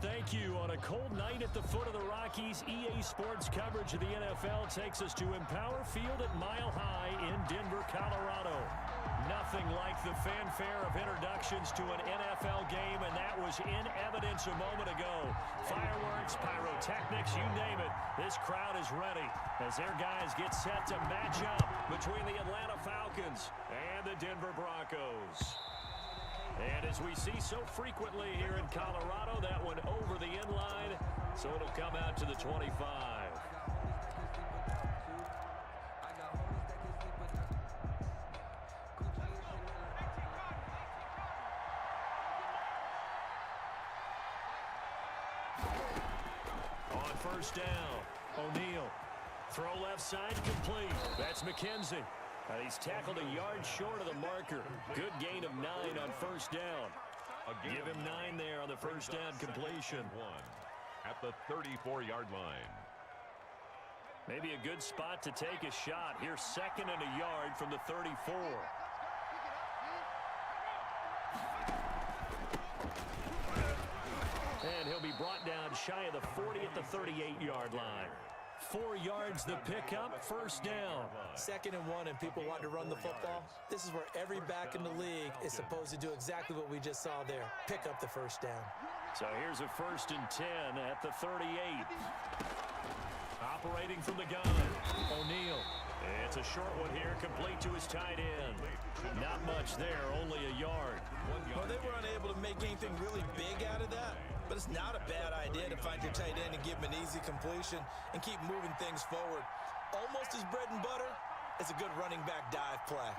thank you. On a cold night at the foot of the Rockies, EA Sports coverage of the NFL takes us to Empower Field at Mile High in Denver, Colorado. Nothing like the fanfare of introductions to an NFL game, and that was in evidence a moment ago. Fireworks, pyrotechnics, you name it. This crowd is ready as their guys get set to match up between the Atlanta Falcons and the Denver Broncos. And as we see so frequently here in Colorado, that one over the end line, so it'll come out to the 25. On first down, O'Neal. Throw left side, complete. That's McKenzie. He's tackled a yard short of the marker. Good gain of 9 on first down. Give him 9 there on the first down completion. At the 34-yard line. Maybe a good spot to take a shot. Here's second and a yard from the 34. And he'll be brought down shy of the 40 at the 38-yard line. 4 yards the pickup, first down. 2nd and 1 and people want to run the football. This is where every back in the league is supposed to do exactly what we just saw there. Pick up the first down. So here's a 1st and 10 at the 38. Operating from the gun, O'Neal. It's a short one here, complete to his tight end. Not much there, only a yard. Well, they were unable to make anything really big out of that, but it's not a bad idea to find your tight end and give him an easy completion and keep moving things forward. Almost as bread and butter is a good running back dive play.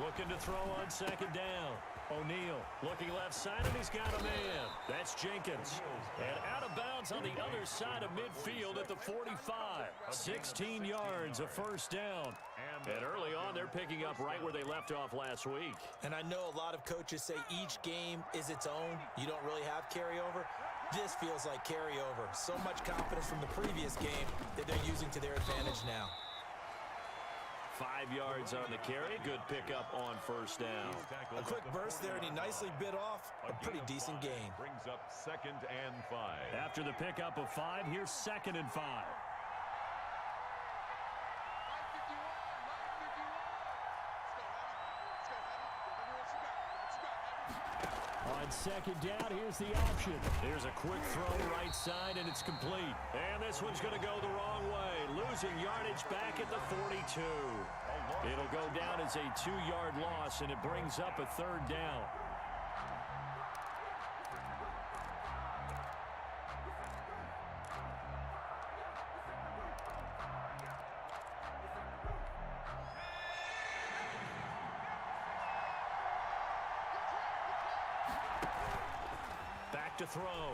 Looking to throw on 2nd down. O'Neal looking left side, and he's got a man. That's Jenkins. And out of bounds on the other side of midfield at the 45. 16 yards, a first down. And early on, they're picking up right where they left off last week. And I know a lot of coaches say each game is its own. You don't really have carryover. This feels like carryover. So much confidence from the previous game that they're using to their advantage now. 5 yards on the carry. Good pickup on first down. A quick burst there, and he nicely bit off a pretty decent gain. Brings up 2nd and 5. After the pickup of 5, here's 2nd and 5. On 2nd down, here's the option. Here's a quick throw right side, and it's complete. And this one's going to go the wrong way. Losing yardage back at the 42. It'll go down as a 2-yard loss, and it brings up a 3rd down. To throw.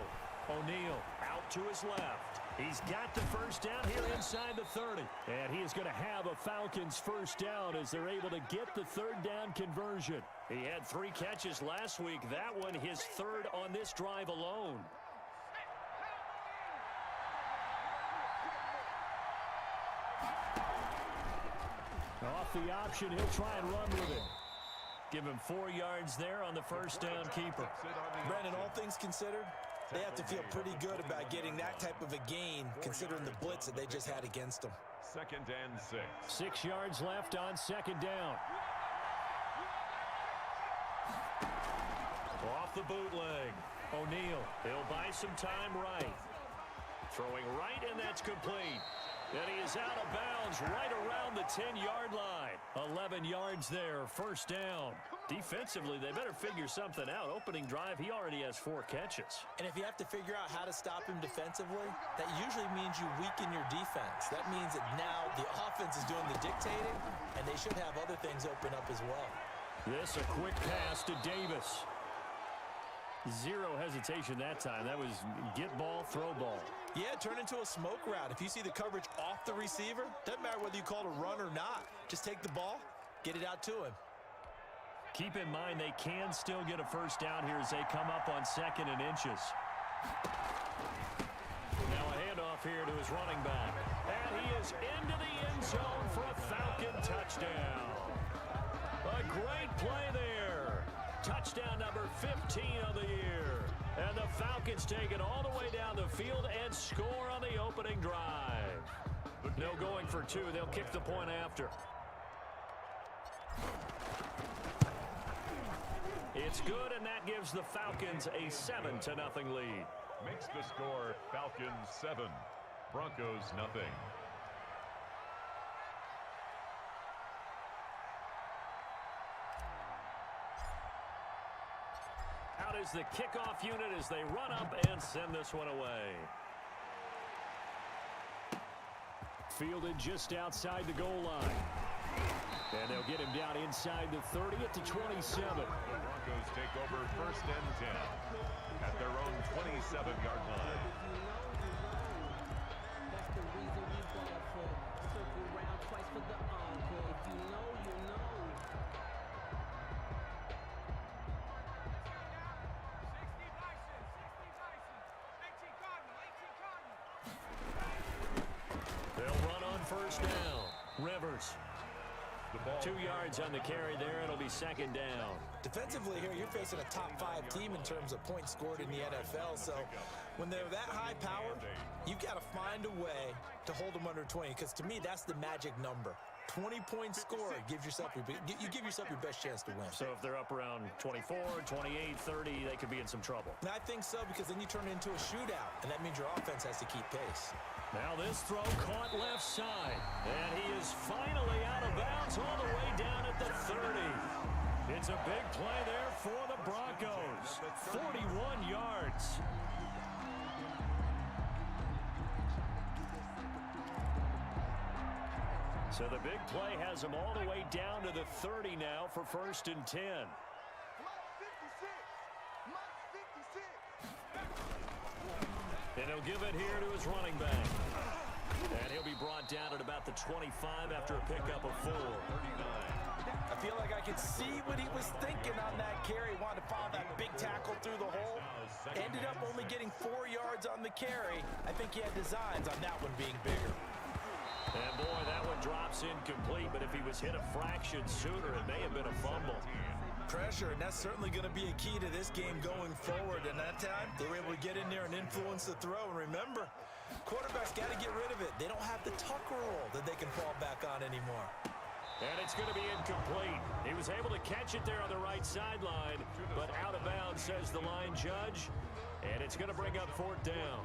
O'Neal out to his left. He's got the first down here inside the 30. And he is going to have a Falcons first down as they're able to get the 3rd down conversion. He had 3 catches last week. That one his 3rd on this drive alone. Off the option, he'll try and run with it. Give him 4 yards there on the first down keeper. Brandon, all things considered, they have to feel pretty good about getting that type of a gain considering the blitz that they just had against them. 2nd and 6. 6 yards left on 2nd down. Off the bootleg. O'Neal, he'll buy some time right. Throwing right, and that's complete. And he is out of bounds right around the 10-yard line. 11 yards there, first down. Defensively, they better figure something out. Opening drive, he already has 4 catches. And if you have to figure out how to stop him defensively, that usually means you weaken your defense. That means that now the offense is doing the dictating, and they should have other things open up as well. This a quick pass to Davis. 0 hesitation that time. That was get ball, throw ball. Yeah, turn into a smoke route. If you see the coverage off the receiver, doesn't matter whether you call it a run or not. Just take the ball, get it out to him. Keep in mind they can still get a first down here as they come up on 2nd and inches. Now a handoff here to his running back. And he is into the end zone for a Falcon touchdown. A great play there. Touchdown number 15 on the year. And the Falcons take it all the way down the field and score on the opening drive. No going for two. They'll kick the point after. It's good, and that gives the Falcons a 7-0 lead. Makes the score Falcons 7, Broncos nothing. Out is the kickoff unit as they run up and send this one away. Fielded just outside the goal line. And they'll get him down inside the 30 at the 27. The Broncos take over 1st and 10 at their own 27-yard line. That's the reason we ball for. Circle round twice for the encore. If you know, you know. They'll run on 1st down. Rivers. 2 yards on the carry there. It'll be 2nd down. Defensively here, you're facing a top 5 team in terms of points scored in the NFL. So when they're that high powered, you've got to find a way to hold them under 20. Because to me, that's the magic number. 20-point score gives yourself you give yourself your best chance to win. So if they're up around 24, 28, 30, they could be in some trouble. And I think so, because then you turn it into a shootout, and that means your offense has to keep pace. Now this throw caught left side. And he is finally out of bounds all the way down at the 30. It's a big play there for the Broncos. 41 yards. So the big play has him all the way down to the 30 now for 1st and 10. And he'll give it here to his running back. And he'll be brought down at about the 25 after a pickup of 4. I feel like I could see what he was thinking on that carry. Wanted to follow that big tackle through the hole. Ended up only getting 4 yards on the carry. I think he had designs on that one being bigger. And boy, that one drops incomplete, but if he was hit a fraction sooner, it may have been a fumble. Pressure, and that's certainly going to be a key to this game going forward. And that time, they were able to get in there and influence the throw. And remember, quarterbacks got to get rid of it. They don't have the tucker roll that they can fall back on anymore. And it's going to be incomplete. He was able to catch it there on the right sideline, but out of bounds, says the line judge. And it's going to bring up 4th down.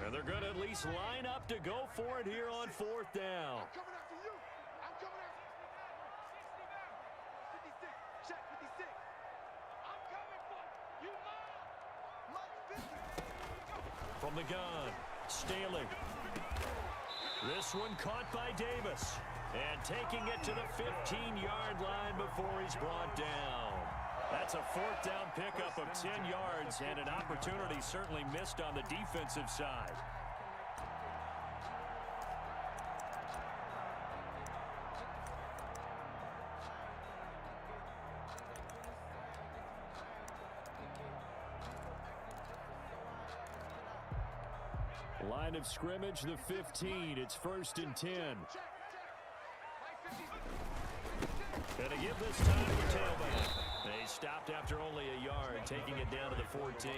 And they're going to at least line up to go for it here on 4th down. From the gun, Staley. This one caught by Davis. And taking it to the 15-yard line before he's brought down. That's a 4th down pickup of 10 yards and an opportunity certainly missed on the defensive side. Line of scrimmage, the 15. It's 1st and 10. And to give this time to the tailback. They stopped after only a yard, taking it down to the 14.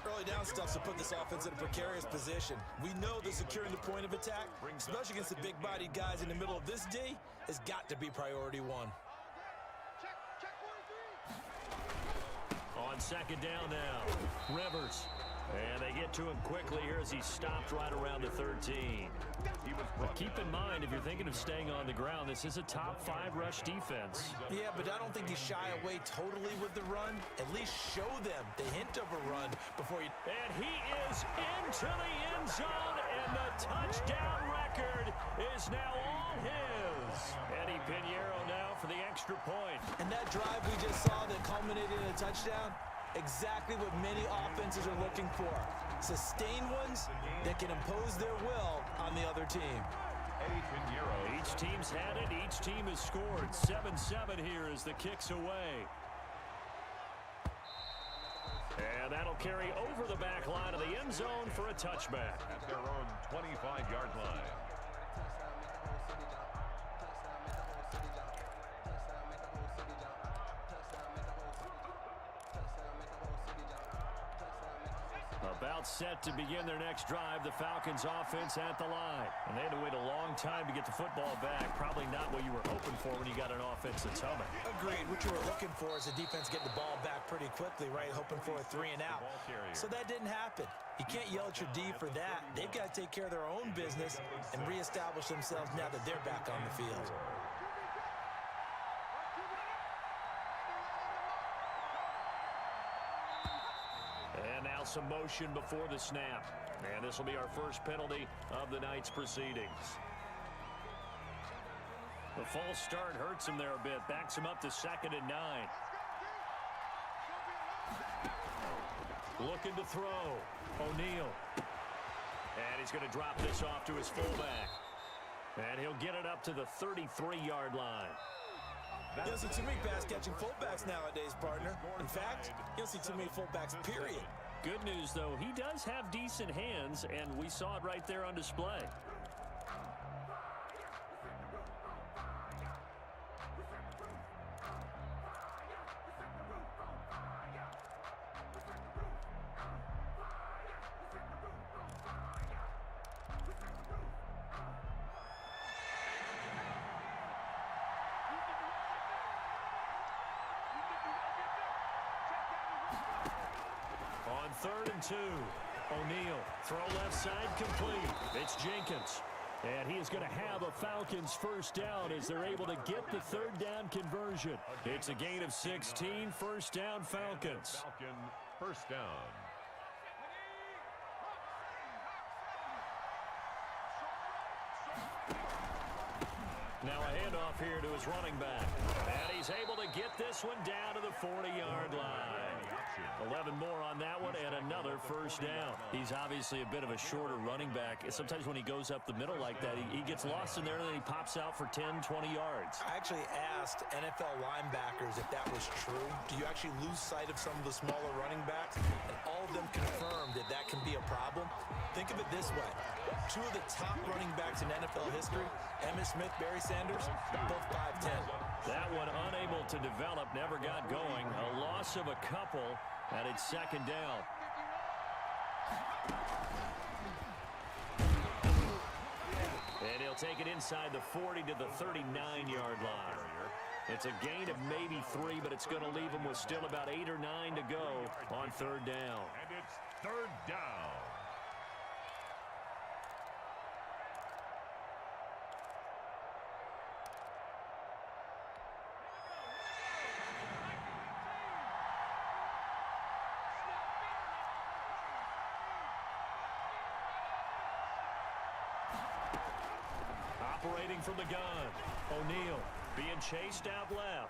Early down stuff to put this offense in a precarious position. We know that securing the point of attack, especially against the big-bodied guys in the middle of this D, has got to be priority 1. On 2nd down now, Rivers. And they get to him quickly here as he stopped right around the 13. But keep in mind, if you're thinking of staying on the ground, this is a top 5 rush defense. Yeah, but I don't think you shy away totally with the run. At least show them the hint of a run before you... And he is into the end zone, and the touchdown record is now all his. Eddie Pinheiro now for the extra point. And that drive we just saw that culminated in a touchdown, exactly what many offenses are looking for. Sustained ones that can impose their will on the other team. Each team's had it. Each team has scored. 7-7 here as the kick's away. And that'll carry over the back line of the end zone for a touchback. At their own 25-yard line. About set to begin their next drive, the Falcons offense at the line. And they had to wait a long time to get the football back. Probably not what you were hoping for when you got an offense that's humming. Agreed. What you were looking for is the defense getting the ball back pretty quickly, right? Hoping for a 3 and out. So that didn't happen. You can't yell at your D for that. They've got to take care of their own business and reestablish themselves now that they're back on the field. And now some motion before the snap. And this will be our first penalty of the night's proceedings. The false start hurts him there a bit. Backs him up to 2nd and 9. Looking to throw. O'Neal. And he's going to drop this off to his fullback. And he'll get it up to the 33-yard line. You don't see too many pass-catching fullbacks nowadays, partner. In fact, you don't see too many fullbacks, period. Good news, though, he does have decent hands, and we saw it right there on display. On 3rd and 2, O'Neal, throw left side complete. It's Jenkins. And he is going to have a Falcons first down as they're able to get the 3rd down conversion. It's a gain of 16, first down Falcons. Falcon first down. Now a handoff here to his running back. And he's able to get this one down to the 40-yard line. 11 more on that one and another first down. He's obviously a bit of a shorter running back. Sometimes when he goes up the middle like that, he gets lost in there and then he pops out for 10, 20 yards. I actually asked NFL linebackers if that was true. Do you actually lose sight of some of the smaller running backs? And all of them confirmed that that can be a problem. Think of it this way. 2 of the top running backs in NFL history, Emmitt Smith, Barry Sanders, both 5'10". That one unable to develop, never got going. A loss of a couple, and it's 2nd down. And he'll take it inside the 40 to the 39-yard line. It's a gain of maybe 3, but it's going to leave him with still about 8 or 9 to go on 3rd down. And it's 3rd down. Operating from the gun, O'Neal being chased out left.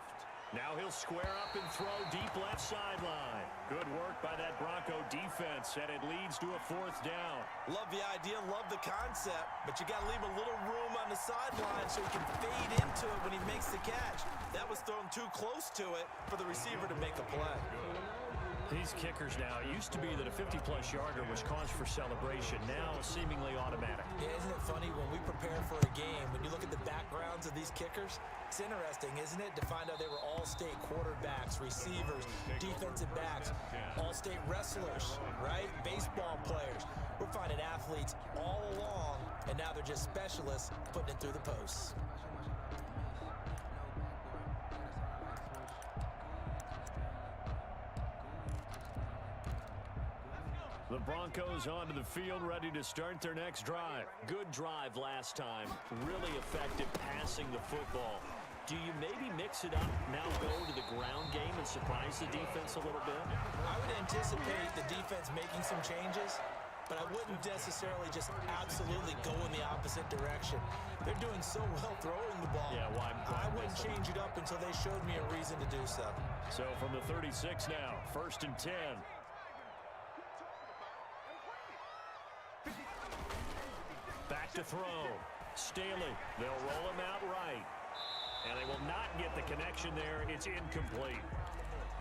Now he'll square up and throw deep left sideline. Good work by that Bronco defense, and it leads to a 4th down. Love the idea, love the concept, but you got to leave a little room on the sideline so he can fade into it when he makes the catch. That was thrown too close to it for the receiver to make a play. These kickers now, it used to be that a 50-plus yarder was cause for celebration. Now seemingly automatic. Yeah, isn't it funny when we prepare for a game, when you look at the backgrounds of these kickers, it's interesting, isn't it, to find out they were all-state quarterbacks, receivers, defensive backs, all-state wrestlers, right? Baseball players. We're finding athletes all along, and now they're just specialists putting it through the posts. The Broncos onto the field, ready to start their next drive. Good drive last time. Really effective passing the football. Do you maybe mix it up, now go to the ground game and surprise the defense a little bit? I would anticipate the defense making some changes, but I wouldn't necessarily just absolutely go in the opposite direction. They're doing so well throwing the ball. Yeah, well, I wouldn't change it up until they showed me a reason to do so. So from the 36 now, 1st and 10. Back to throw. Staley. They'll roll him out right. And they will not get the connection there. It's incomplete.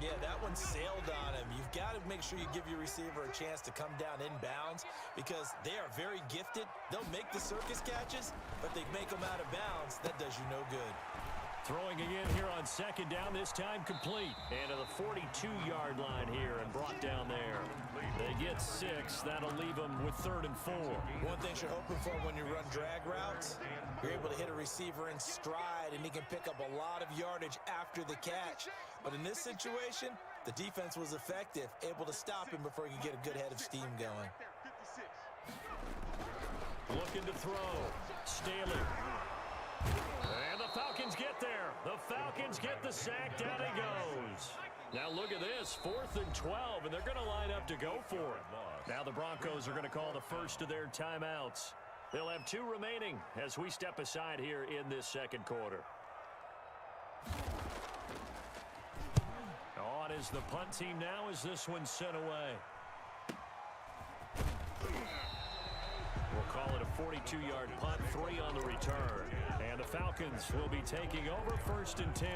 Yeah, that one sailed on him. You've got to make sure you give your receiver a chance to come down inbounds because they are very gifted. They'll make the circus catches, but they make them out of bounds. That does you no good. Throwing again here on second down, this time complete. And to the 42-yard line here and brought down there. They get 6. That'll leave them with 3rd and 4. One thing you're hoping for when you run drag routes, you're able to hit a receiver in stride, and he can pick up a lot of yardage after the catch. But in this situation, the defense was effective, able to stop him before he could get a good head of steam going. Looking to throw. Staley. And the Falcons get there. The Falcons get the sack. Down he goes. Now look at this. 4th and 12, and they're going to line up to go for it. Now the Broncos are going to call the first of their timeouts. They'll have 2 remaining as we step aside here in this second quarter. On is the punt team now as this one's sent away. We'll call it a 42-yard punt, 3 on the return. And the Falcons will be taking over 1st and 10.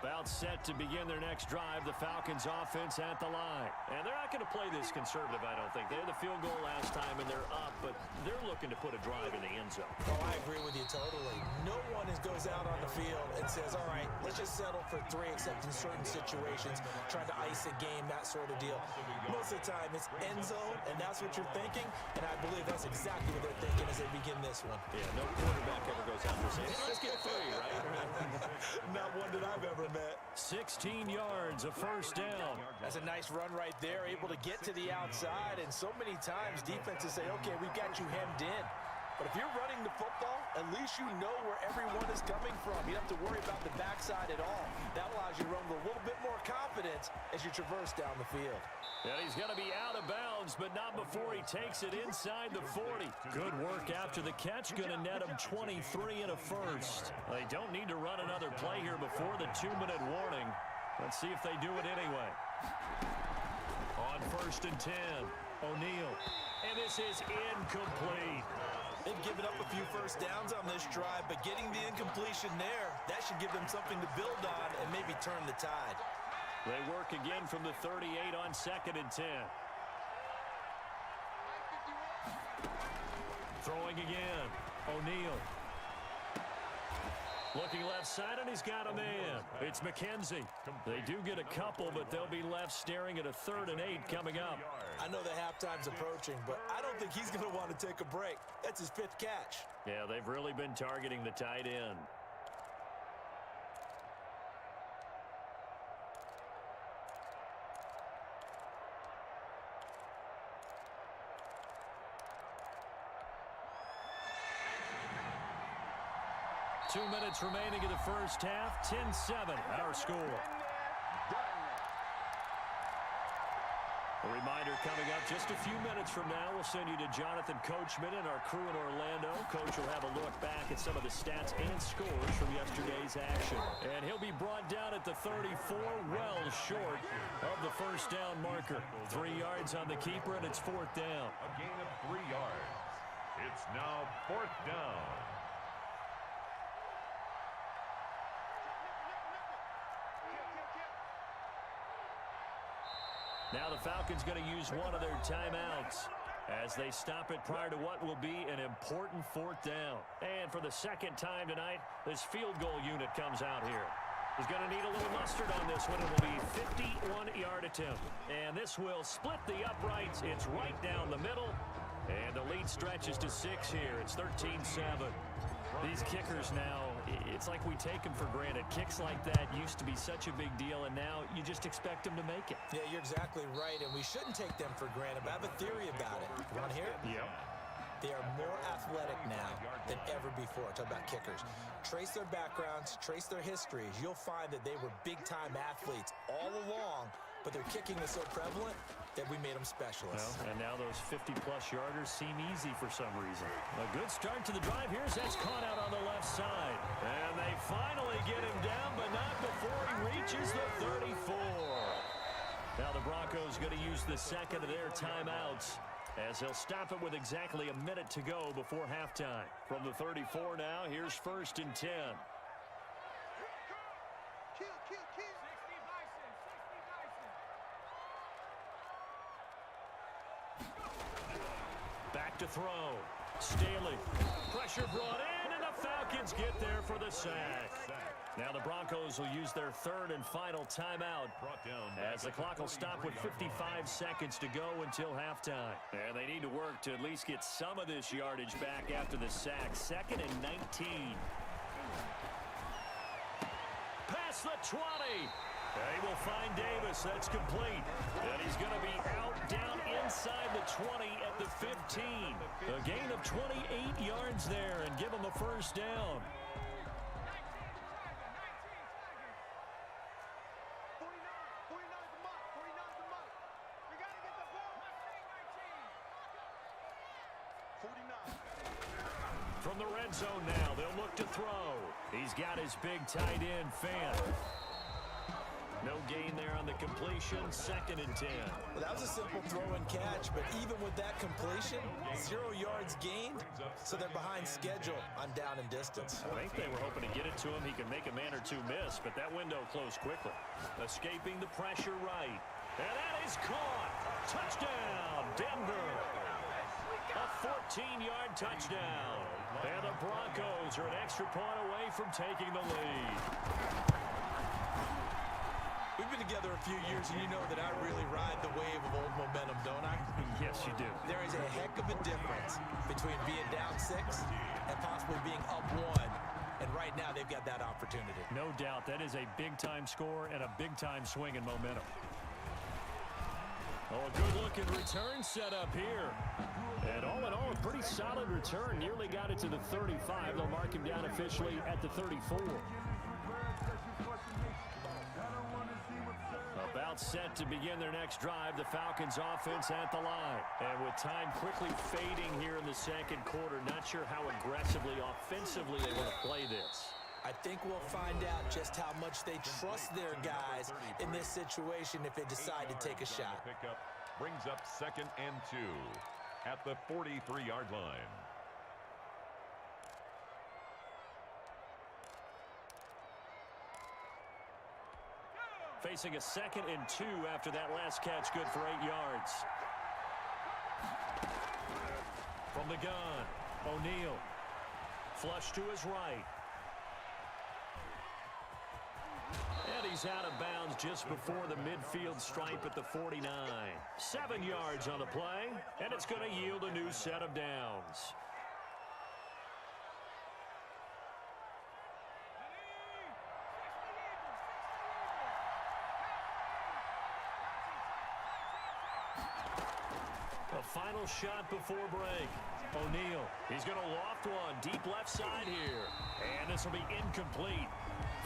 About set to begin their next drive, the Falcons offense at the line. And they're not going to play this conservative, I don't think. They had the field goal last time, and they're up, but they're looking to put a drive in the end zone. Oh, I agree with you totally. No one goes out on the field and says, all right, let's just settle for 3, except in certain situations, trying to ice a game, that sort of deal. Most of the time, it's end zone, and that's what you're thinking, and I believe that's exactly what they're thinking as they begin this one. Yeah, no quarterback ever goes out there saying, hey, let's get 3, right? Not one that I've ever met. 16 yards, a 1st down. That's a nice run right there, able to get to the outside, and so many times defenses say, okay, we've got you hemmed in. But if you're running the football, at least you know where everyone is coming from. You don't have to worry about the backside at all. That allows you to run with a little bit more confidence as you traverse down the field. And he's going to be out of bounds, but not before he takes it inside the 40. Good work after the catch. Going to net him 23 and a 1st. They don't need to run another play here before the 2-minute warning. Let's see if they do it anyway. On 1st and 10, O'Neal. And this is incomplete. They've given up a few first downs on this drive, but getting the incompletion there, that should give them something to build on and maybe turn the tide. They work again from the 38 on 2nd and 10. Throwing again. O'Neal. Looking left side, and he's got a man. It's McKenzie. They do get a couple, but they'll be left staring at a 3rd and 8 coming up. I know the halftime's approaching, but I don't think he's going to want to take a break. That's his 5th catch. Yeah, they've really been targeting the tight end. Two minutes remaining in the first half. 10-7, our score. A reminder coming up just a few minutes from now. We'll send you to Jonathan Coachman and our crew in Orlando. Coach will have a look back at some of the stats and scores from yesterday's action. And he'll be brought down at the 34, well short of the 1st down marker. 3 yards on the keeper, and it's 4th down. A gain of 3 yards. It's now 4th down. Now the Falcons going to use one of their timeouts as they stop it prior to what will be an important 4th down. And for the 2nd time tonight, this field goal unit comes out here. He's going to need a little mustard on this one. It will be a 51-yard attempt. And this will split the uprights. It's right down the middle. And the lead stretches to 6 here. It's 13-7. These kickers now, it's like we take them for granted. Kicks like that used to be such a big deal, and now you just expect them to make it. Yeah, you're exactly right, and we shouldn't take them for granted, but I have a theory about it. You want to hear it? Yeah. They are more athletic now than ever before. Talk about kickers. Trace their backgrounds, trace their histories. You'll find that they were big-time athletes all along, but their kicking was so prevalent that we made them specialists. Well, and now those 50-plus yarders seem easy for some reason. A good start to the drive. Here's that's caught out on the left side. And they finally get him down, but not before he reaches the 34. Now the Broncos going to use the 2nd of their timeouts as they'll stop it with exactly a minute to go before halftime. From the 34 now, here's 1st and 10. Back to throw. Staley. Pressure brought in, and the Falcons get there for the sack. Now the Broncos will use their third and final timeout as the clock will stop with 55 seconds to go until halftime. And they need to work to at least get some of this yardage back after the sack. 2nd and 19. Past the 20. They will find Davis. That's complete. And he's going to be out down inside the 20 at the 15. A gain of 28 yards there and give him a first down. From the red zone now, they'll look to throw. He's got his big tight end, Fan. No gain there on the completion, 2nd and 10. Well, that was a simple throw and catch, but even with that completion, 0 yards gained, so they're behind schedule on down and distance. I think they were hoping to get it to him. He could make a man or two miss, but that window closed quickly. Escaping the pressure right. And that is caught. Touchdown, Denver. A 14-yard touchdown. And the Broncos are an extra point away from taking the lead. We've been together a few years, and you know that I really ride the wave of old momentum, don't I? Yes, you do. There is a heck of a difference between being down 6 and possibly being up 1. And right now, they've got that opportunity. No doubt. That is a big-time score and a big-time swing in momentum. Oh, a good-looking return set up here. And all in all, a pretty solid return. Nearly got it to the 35. They'll mark him down officially at the 34. About set to begin their next drive. The Falcons offense at the line. And with time quickly fading here in the second quarter, not sure how aggressively, offensively they want to play this. I think we'll find out just how much they trust their guys in this situation if they decide to take a shot. Pickup brings up 2nd and 2 at the 43-yard line. Facing a 2nd and 2 after that last catch, good for 8 yards. From the gun, O'Neal. Flush to his right. And he's out of bounds just before the midfield stripe at the 49. 7 yards on the play, and it's going to yield a new set of downs. The final shot before break. O'Neal, he's going to loft one, deep left side here. And this will be incomplete.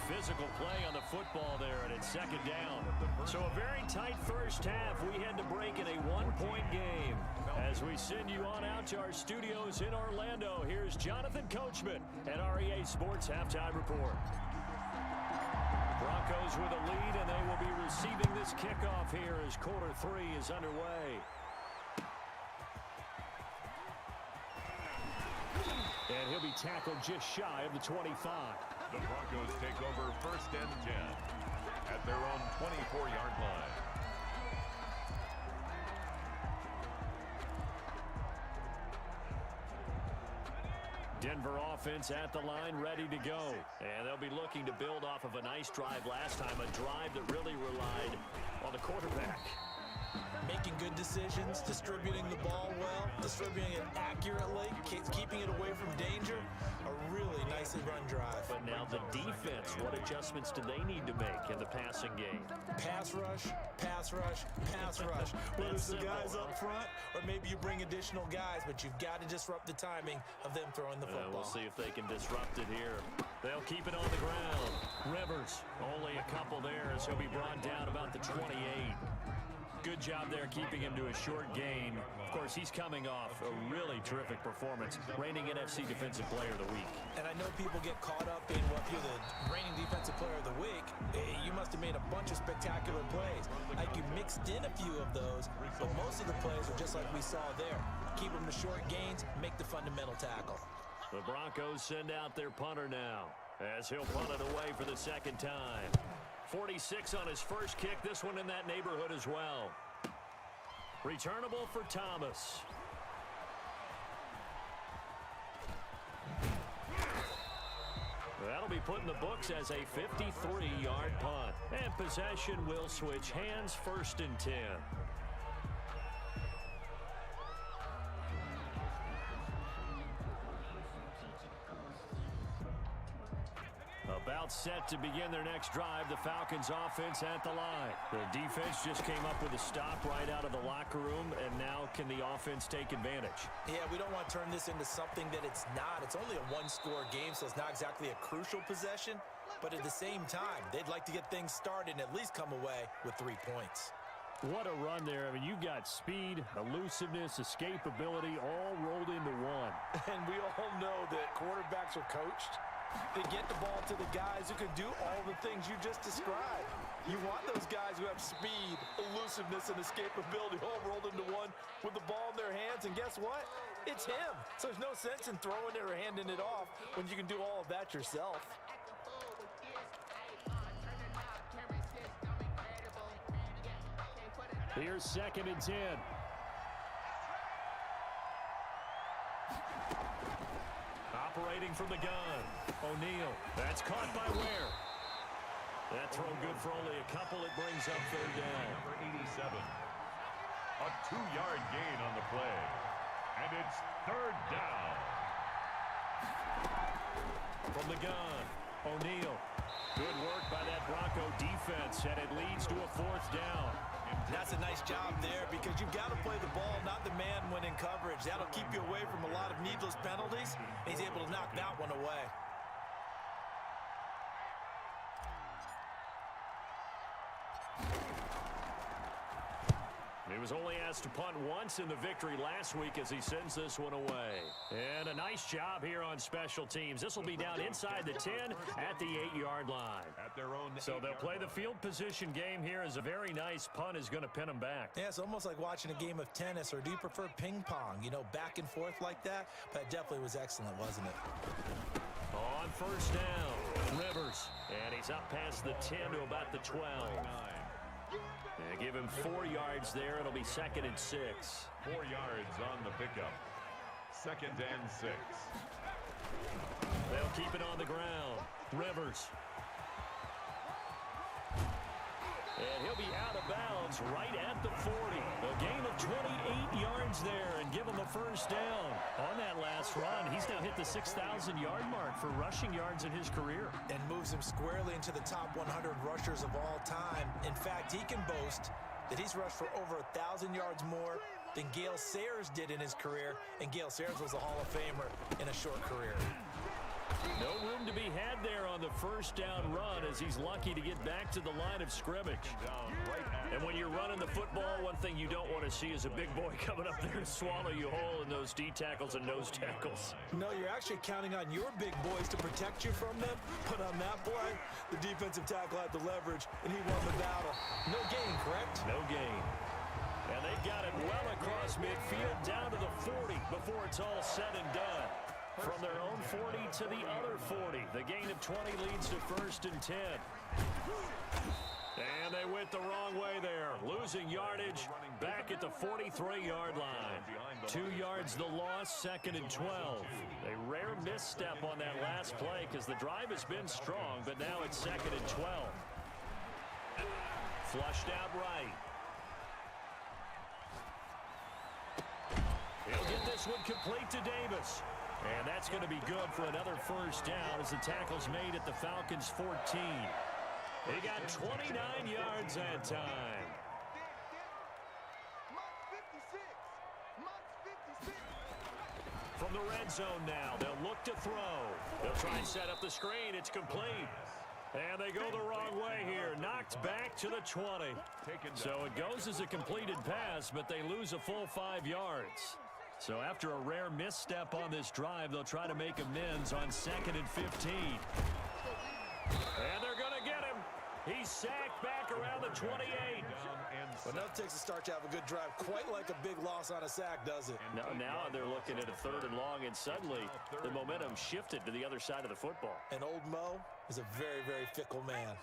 Physical play on the football there, and it's 2nd down. So a very tight first half. We had to break in a 1-point game. As we send you on out to our studios in Orlando, here's Jonathan Coachman at REA Sports Halftime Report. Broncos with a lead, and they will be receiving this kickoff here as quarter 3 is underway. And he'll be tackled just shy of the 25. The Broncos take over 1st and 10 at their own 24-yard line. Denver offense at the line, ready to go. And they'll be looking to build off of a nice drive last time, a drive that really relied on the quarterback. Making good decisions, distributing the ball well, distributing it accurately, keeping it away from danger. A really nicely run drive. But now the defense, what adjustments do they need to make in the passing game? Pass rush, pass rush, pass rush. Whether it's the guys up front or maybe you bring additional guys, but you've got to disrupt the timing of them throwing the football. We'll see if they can disrupt it here. They'll keep it on the ground. Rivers, only a couple there as he'll be brought down about the 28. Good job there keeping him to a short gain. Of course, he's coming off a really terrific performance, reigning NFC Defensive Player of the Week. And I know people get caught up in what you're the reigning Defensive Player of the Week. You must have made a bunch of spectacular plays. Like you mixed in a few of those, but most of the plays are just like we saw there. Keep them to short gains, make the fundamental tackle. The Broncos send out their punter now as he'll punt it away for the 2nd time. 46 on his first kick. This one in that neighborhood as well. Returnable for Thomas. That'll be put in the books as a 53-yard punt. And possession will switch hands, 1st and 10. About set to begin their next drive. The Falcons offense at the line. The defense just came up with a stop right out of the locker room, and now can the offense take advantage? Yeah, we don't want to turn this into something that it's not. It's only a one-score game, so it's not exactly a crucial possession. But at the same time, they'd like to get things started and at least come away with 3 points. What a run there. I mean, you've got speed, elusiveness, escapability all rolled into one. And we all know that quarterbacks are coached. They get the ball to the guys who can do all the things you just described. You want those guys who have speed, elusiveness, and escapability all rolled into one with the ball in their hands, and guess what? It's him. So there's no sense in throwing it or handing it off when you can do all of that yourself. Here's 2nd and 10. Operating from the gun. O'Neal. That's caught by Ware. That throw good for only a couple. It brings up 3rd down. Number 87. A 2-yard gain on the play. And it's 3rd down. From the gun. O'Neal. Good work by that Bronco defense, and it leads to a 4th down. That's a nice job there because you've got to play the ball, not the man when in coverage. That'll keep you away from a lot of needless penalties. He's able to knock that one away. He was only asked to punt once in the victory last week as he sends this one away. And a nice job here on special teams. This will be down inside the 10 at the 8-yard line. At their own so they'll play the field position game here as a very nice punt is going to pin them back. Yeah, it's almost like watching a game of tennis, or do you prefer ping pong? You know, back and forth like that? But it definitely was excellent, wasn't it? On 1st down, Rivers. And he's up past the 10 to about the 12. And give him 4 yards there. It'll be 2nd and 6. 4 yards on the pickup. 2nd and 6. They'll keep it on the ground. Rivers. And he'll be out of bounds right at the 40. A gain of 28 yards there and give him the 1st down. On that last run, he's now hit the 6,000-yard mark for rushing yards in his career. And moves him squarely into the top 100 rushers of all time. In fact, he can boast that he's rushed for over 1,000 yards more than Gale Sayers did in his career. And Gale Sayers was a Hall of Famer in a short career. No room to be had there on the 1st down run as he's lucky to get back to the line of scrimmage. And when you're running the football, one thing you don't want to see is a big boy coming up there to swallow you whole in those D tackles and nose tackles. No, you're actually counting on your big boys to protect you from them. But on that play, the defensive tackle had the leverage, and he won the battle. No gain, correct? No gain. And they've got it well across midfield down to the 40 before it's all said and done. From their own 40 to the other 40. The gain of 20 leads to 1st and 10. And they went the wrong way there. Losing yardage back at the 43-yard line. 2 yards the loss, 2nd and 12. A rare misstep on that last play because the drive has been strong, but now it's 2nd and 12. Flushed out right. He'll get this one complete to Davis. And that's going to be good for another 1st down as the tackle's made at the Falcons' 14. They got 29 yards that time. From the red zone now, they'll look to throw. They'll try and set up the screen. It's complete. And they go the wrong way here. Knocked back to the 20. So it goes as a completed pass, but they lose a full 5 yards. So after a rare misstep on this drive, they'll try to make amends on 2nd and 15. And they're going to get him. He's sacked back around the 28. Well, now it takes a start to have a good drive. Quite like a big loss on a sack, does it? Now they're looking at a 3rd and long, and suddenly the momentum shifted to the other side of the football. And old Mo is a very, very fickle man.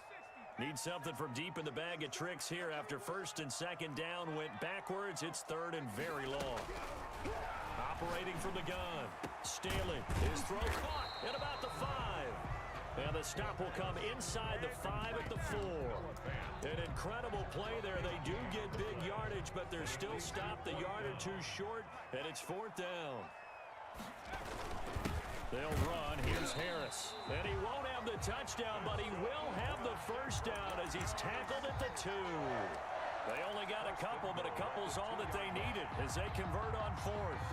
Need something from deep in the bag of tricks here after first and second down went backwards. It's third and very long. Operating from the gun. Staley, his throw caught at about the 5. And the stop will come inside the 5 at the 4. An incredible play there. They do get big yardage, but they're still stopped a yard or two short, and it's fourth down. They'll run. Here's Harris. And he won't have the touchdown, but he will have the first down as he's tackled at the 2. They only got a couple, but a couple's all that they needed as they convert on fourth.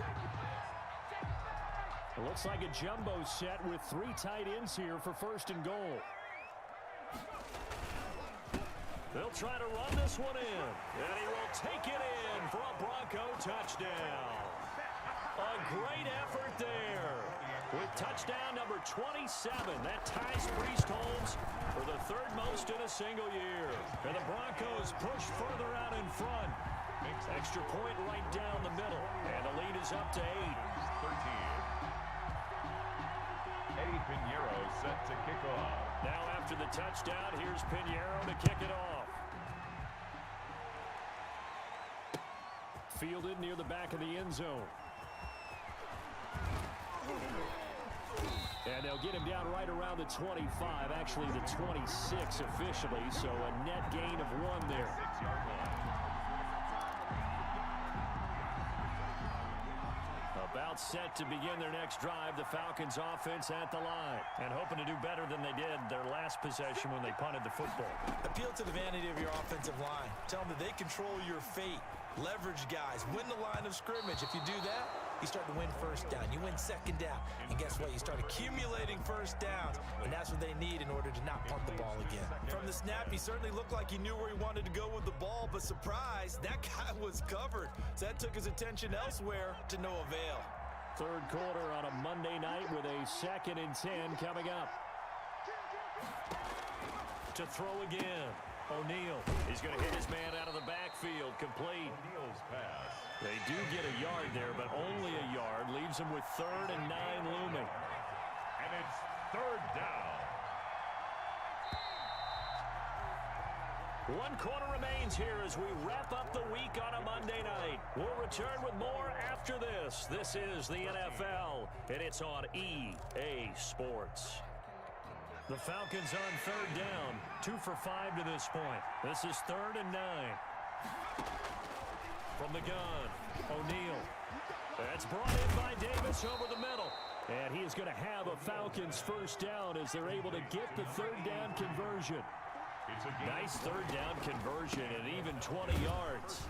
It looks like a jumbo set with 3 tight ends here for first and goal. They'll try to run this one in, and he will take it in for a Bronco touchdown. A great effort there with touchdown number 27. That ties Priest Holmes for the 3rd most in a single year. And the Broncos push further out in front. Extra point right down the middle, and the lead is up to 8. 13. Eddie Pinheiro set to kick off. Now after the touchdown, here's Pinheiro to kick it off. Fielded near the back of the end zone. And they'll get him down right around the 25, actually the 26 officially, so a net gain of 1 there. 6-yard line. About set to begin their next drive, the Falcons offense at the line. And hoping to do better than they did their last possession when they punted the football. Appeal to the vanity of your offensive line. Tell them that they control your fate. Leverage guys. Win the line of scrimmage. If you do that, you start to win first down. You win second down. And guess what? You start accumulating first downs. And that's what they need in order to not punt the ball again. From the snap, he certainly looked like he knew where he wanted to go with the ball. But surprise, that guy was covered. So that took his attention elsewhere to no avail. Third quarter on a Monday night with a 2nd and 10 coming up. To throw again. O'Neal. He's going to hit his man out of the backfield. Complete. O'Neal's pass. They do get a yard there, but only a yard. Leaves them with 3rd and 9 looming. And it's 3rd down. 1 quarter remains here as we wrap up the week on a Monday night. We'll return with more after this. This is the NFL, and it's on EA Sports. The Falcons on 3rd down. 2 for 5 to this point. This is 3rd and 9. From the gun, O'Neal. That's brought in by Davis over the middle. And he is going to have a Falcons first down as they're able to get the 3rd down conversion. Nice 3rd down conversion and even 20 yards.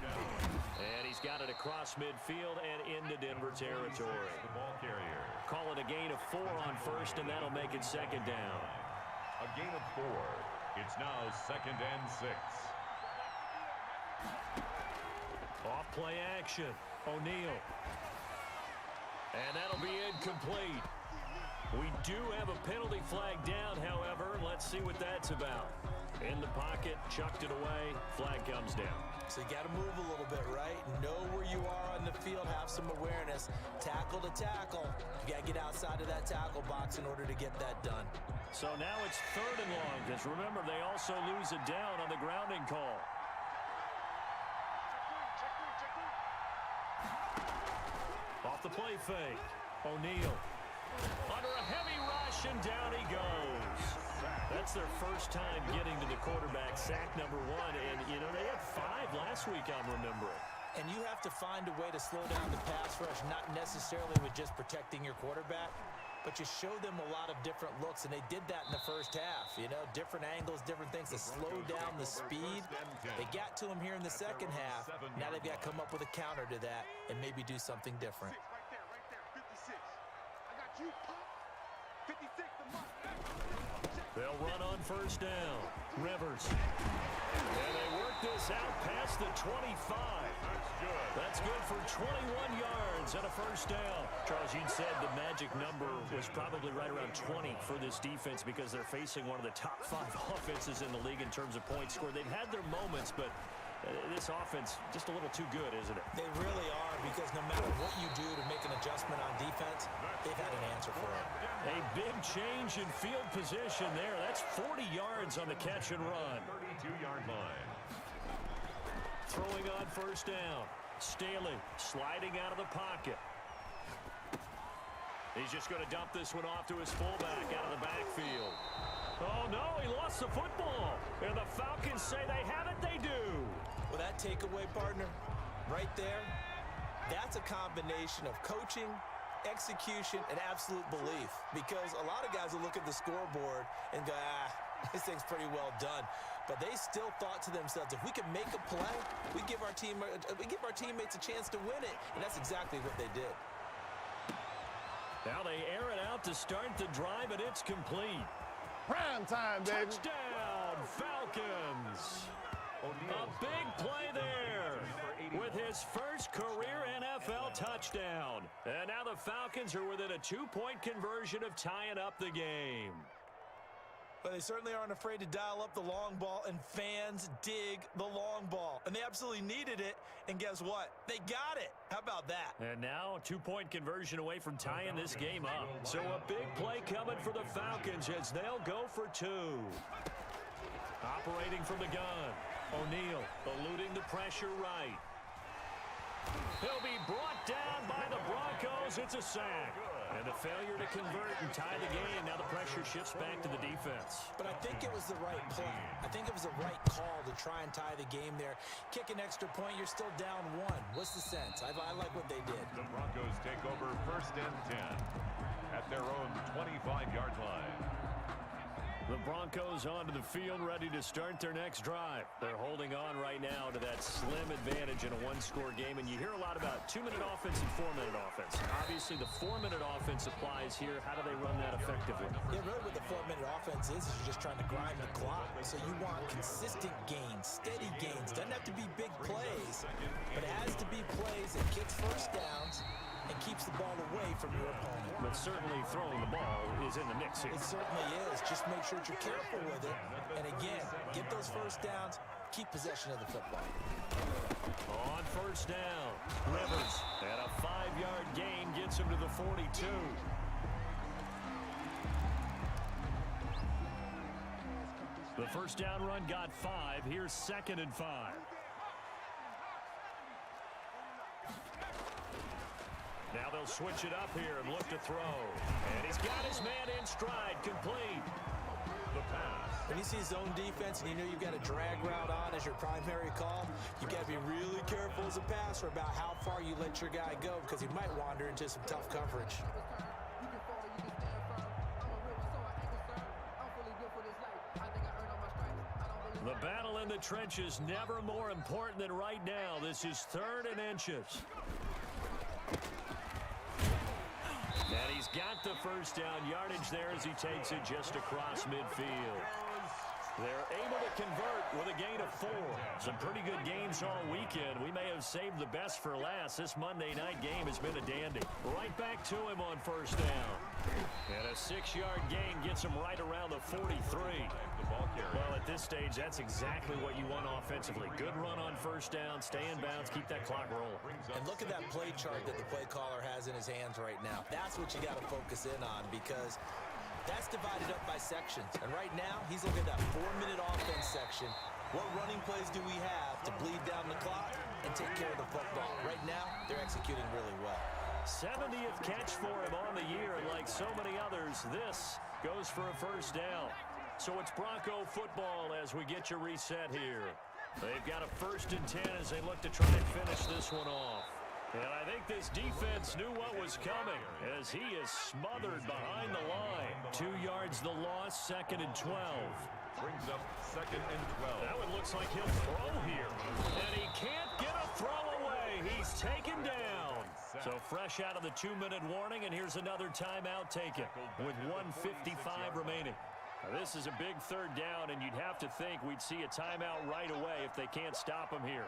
And he's got it across midfield and into Denver territory. The ball carrier. Call it a gain of 4 on first, and that'll make it 2nd down. A gain of 4. It's now 2nd and 6. Off play action. O'Neal. And that'll be incomplete. We do have a penalty flag down, however. Let's see what that's about. In the pocket, chucked it away. Flag comes down. So you got to move a little bit, right? Know where you are on the field. Have some awareness. Tackle to tackle. You got to get outside of that tackle box in order to get that done. So now it's 3rd and long, because remember, they also lose it down on the grounding call. Off the play fake. O'Neal. Under a heavy rush, and down he goes. That's their first time getting to the quarterback, sack number 1. And, you know, they had 5 last week, I'm remembering. And you have to find a way to slow down the pass rush, not necessarily with just protecting your quarterback, but you show them a lot of different looks, and they did that in the first half. You know, different angles, different things to slow down the speed. They got to him here in the second half. Now they've got to come up with a counter to that and maybe do something different. Right there, 56. I got you, Pop. 56 the month. They'll run on first down. Rivers. And they work this out past the 25. That's good. That's good for 21 yards and a first down. Charles, you said the magic number was probably right around 20 for this defense because they're facing one of the top 5 offenses in the league in terms of points scored. They've had their moments, but This offense just a little too good, isn't it? They really are, because no matter what you do to make an adjustment on defense, they've had an answer for it. A big change in field position there. That's 40 yards on the catch and run. 32-yard line. Throwing on first down. Staley sliding out of the pocket. He's just going to dump this one off to his fullback out of the backfield. Oh, no, he lost the football. And the Falcons say they have it, they do. Well, that takeaway, partner, right there, that's a combination of coaching, execution, and absolute belief. Because a lot of guys will look at the scoreboard and go, this thing's pretty well done. But they still thought to themselves, if we can make a play, we give our teammates a chance to win it. And that's exactly what they did. Now they air it out to start the drive, and it's complete. Prime time, baby. Touchdown, Falcons. A big play there with his first career NFL touchdown. And now the Falcons are within a 2-point conversion of tying up the game. But they certainly aren't afraid to dial up the long ball, and fans dig the long ball. And they absolutely needed it, and guess what? They got it. How about that? And now a 2-point conversion away from tying this game up. So a big play coming for the Falcons as they'll go for 2. Operating from the gun. O'Neal eluding the pressure right. He'll be brought down by the Broncos. It's a sack. And a failure to convert and tie the game. Now the pressure shifts back to the defense. But I think it was the right play. I think it was the right call to try and tie the game there. Kick an extra point, you're still down 1. What's the sense? I like what they did. The Broncos take over first and 10 at their own 25-yard line. The Broncos onto the field, ready to start their next drive. They're holding on right now to that slim advantage in a one-score game, and you hear a lot about 2-minute offense and 4-minute offense. Obviously, the 4-minute offense applies here. How do they run that effectively? Yeah, really what the 4-minute offense is you're just trying to grind the clock. So you want consistent gains, steady gains. Doesn't have to be big plays, but it has to be plays that gets first downs and keeps the ball away from your opponent. But certainly throwing the ball is in the mix here. It certainly is. Just make sure that you're careful with it. And again, get those first downs, keep possession of the football. On first down, Rivers, and a 5-yard gain gets him to the 42. The first down run got 5. Here's 2nd and 5. Now they'll switch it up here and look to throw. And he's got his man in stride, complete. The pass. When you see zone defense and you know you've got a drag route on as your primary call, you've got to be really careful as a passer about how far you let your guy go, because he might wander into some tough coverage. The battle in the trenches never more important than right now. This is 3rd and inches. And he's got the first down yardage there as he takes it just across midfield. They're able to convert with a gain of 4. Some pretty good games all weekend. We may have saved the best for last. This Monday night game has been a dandy. Right back to him on first down. And a 6-yard gain gets him right around the 43. Well, at this stage, that's exactly what you want offensively. Good run on first down, stay in bounds, keep that clock rolling. And look at that play chart that the play caller has in his hands right now. That's what you got to focus in on, because that's divided up by sections. And right now, he's looking at that 4-minute offense section. What running plays do we have to bleed down the clock and take care of the football? Right now, they're executing really well. 70th catch for him on the year, and like so many others, this goes for a first down. So it's Bronco football as we get you reset here. They've got a 1st and 10 as they look to try and finish this one off. And I think this defense knew what was coming as he is smothered behind the line. 2 yards the loss, 2nd and 12. Brings up 2nd and 12. Now it looks like he'll throw here. And he can't get a throw away. He's taken down. So fresh out of the 2-minute warning, and here's another timeout taken with 1:55 remaining. Now, this is a big 3rd down, and you'd have to think we'd see a timeout right away if they can't stop him here.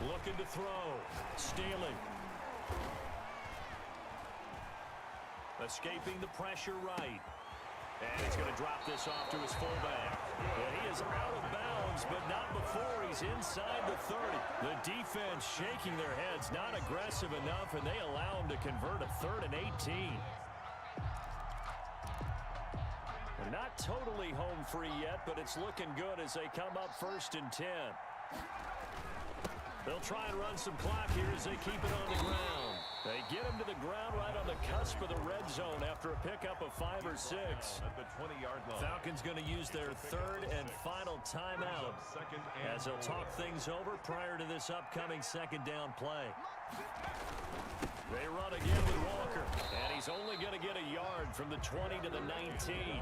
Looking to throw. Staley. Escaping the pressure right. And he's going to drop this off to his fullback. And he is out of bounds, but not before he's inside the 30. The defense shaking their heads, not aggressive enough, and they allow him to convert a 3rd and 18. They're not totally home free yet, but it's looking good as they come up 1st and 10. They'll try and run some clock here as they keep it on the ground. They get him to the ground right on the cusp of the red zone after a pickup of 5 or 6. At the 20-yard line. Falcons going to use their 3rd and final timeout as they'll talk things over prior to this upcoming 2nd down play. They run again with Walker, and he's only going to get a yard from the 20 to the 19.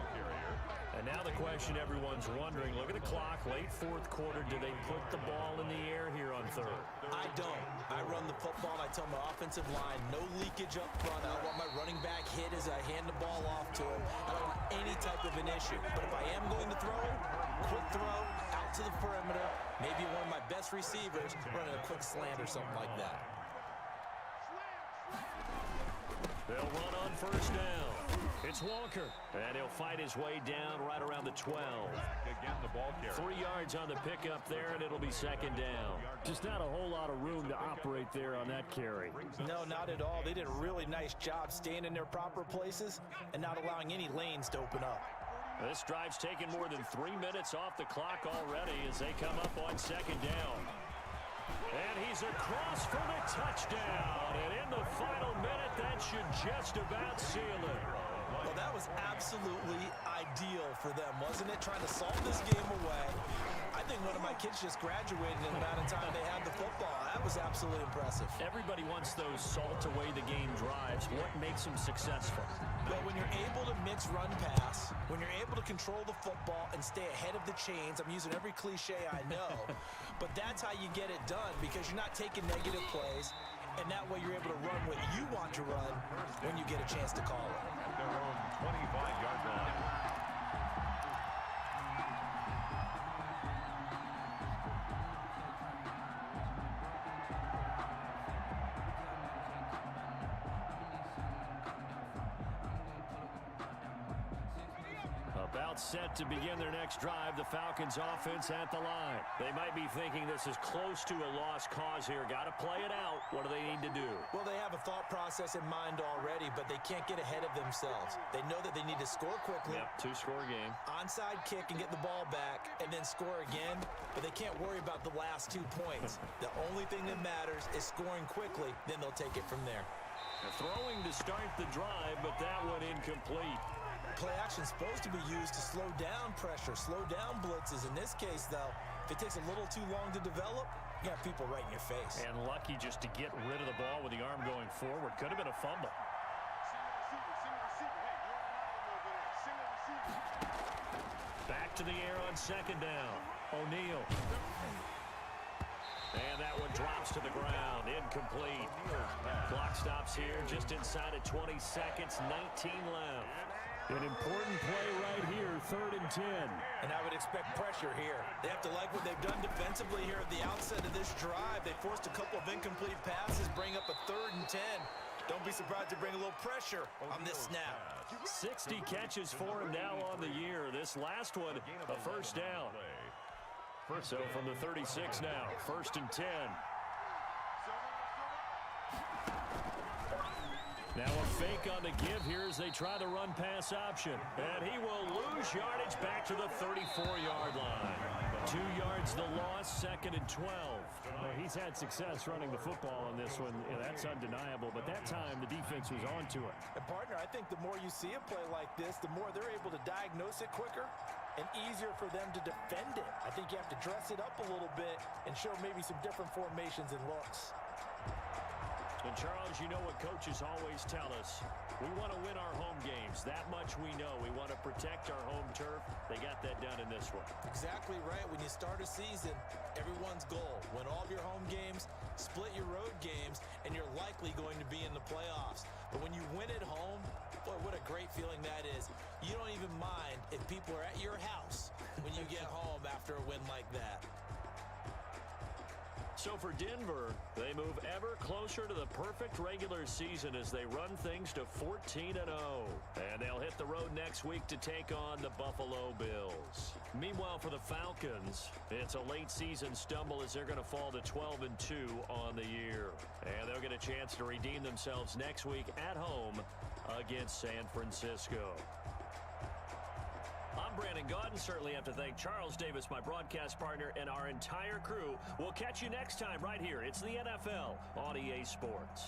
And now the question everyone's wondering, look at the clock, late 4th quarter, do they put the ball in the air here on 3rd? I don't. I run the football, and I tell my offensive line, no leakage up front. I don't want my running back hit as I hand the ball off to him. I don't want any type of an issue. But if I am going to throw, quick throw, out to the perimeter, maybe one of my best receivers running a quick slant or something like that. They'll run on 1st down. It's Walker, and he'll fight his way down right around the 12. Again, the ball carrier. 3 yards on the pickup there, and it'll be 2nd down. Just not a whole lot of room to operate there on that carry. No, not at all. They did a really nice job staying in their proper places and not allowing any lanes to open up. This drive's taken more than 3 minutes off the clock already as they come up on 2nd down. And he's across for the touchdown. And in the final minute, that should just about seal it. Well, that was absolutely ideal for them, wasn't it? Trying to solve this game away. I think one of my kids just graduated in the amount of time they had the football. That was absolutely impressive. Everybody wants those salt-away-the-game drives. What makes them successful? Well, when you're able to mix run-pass, when you're able to control the football and stay ahead of the chains, I'm using every cliche I know, but that's how you get it done because you're not taking negative plays, and that way you're able to run what you want to run when you get a chance to call it. At their own 25-yard line. About set to begin their next drive, the Falcons offense at the line. They might be thinking this is close to a lost cause here. Got to play it out. What do they need to do? Well, they have a thought process in mind already, but they can't get ahead of themselves. They know that they need to score quickly. Yep, 2-score game. Onside kick and get the ball back and then score again, but they can't worry about the last 2 points. The only thing that matters is scoring quickly, then they'll take it from there. Throwing to start the drive, but that one incomplete. Play action is supposed to be used to slow down pressure, slow down blitzes. In this case, though, if it takes a little too long to develop, you got people right in your face. And lucky just to get rid of the ball with the arm going forward. Could have been a fumble. Back to the air on 2nd down. O'Neal. And that one drops to the ground. Incomplete. Clock stops here just inside of 20 seconds. 19 left. An important play right here, 3rd and 10. And I would expect pressure here. They have to like what they've done defensively here at the outset of this drive. They forced a couple of incomplete passes, bring up a 3rd and 10. Don't be surprised to bring a little pressure on this snap. 60 catches for him now on the year. This last one, a 1st down. So from the 36 now, 1st and 10. Now a fake on the give here as they try the run-pass option. And he will lose yardage back to the 34-yard line. 2 yards the loss, 2nd and 12. Well, he's had success running the football on this one. Yeah, that's undeniable. But that time, the defense was on to it. And, partner, I think the more you see a play like this, the more they're able to diagnose it quicker and easier for them to defend it. I think you have to dress it up a little bit and show maybe some different formations and looks. And, Charles, you know what coaches always tell us. We want to win our home games. That much we know. We want to protect our home turf. They got that done in this one. Exactly right. When you start a season, everyone's goal, win all of your home games, split your road games, and you're likely going to be in the playoffs. But when you win at home, boy, what a great feeling that is. You don't even mind if people are at your house when you get home after a win like that. So for Denver, they move ever closer to the perfect regular season as they run things to 14-0. And they'll hit the road next week to take on the Buffalo Bills. Meanwhile, for the Falcons, it's a late season stumble as they're going to fall to 12-2 on the year. And they'll get a chance to redeem themselves next week at home against San Francisco. I'm Brandon Gaudin. Certainly have to thank Charles Davis, my broadcast partner, and our entire crew. We'll catch you next time right here. It's the NFL on EA Sports.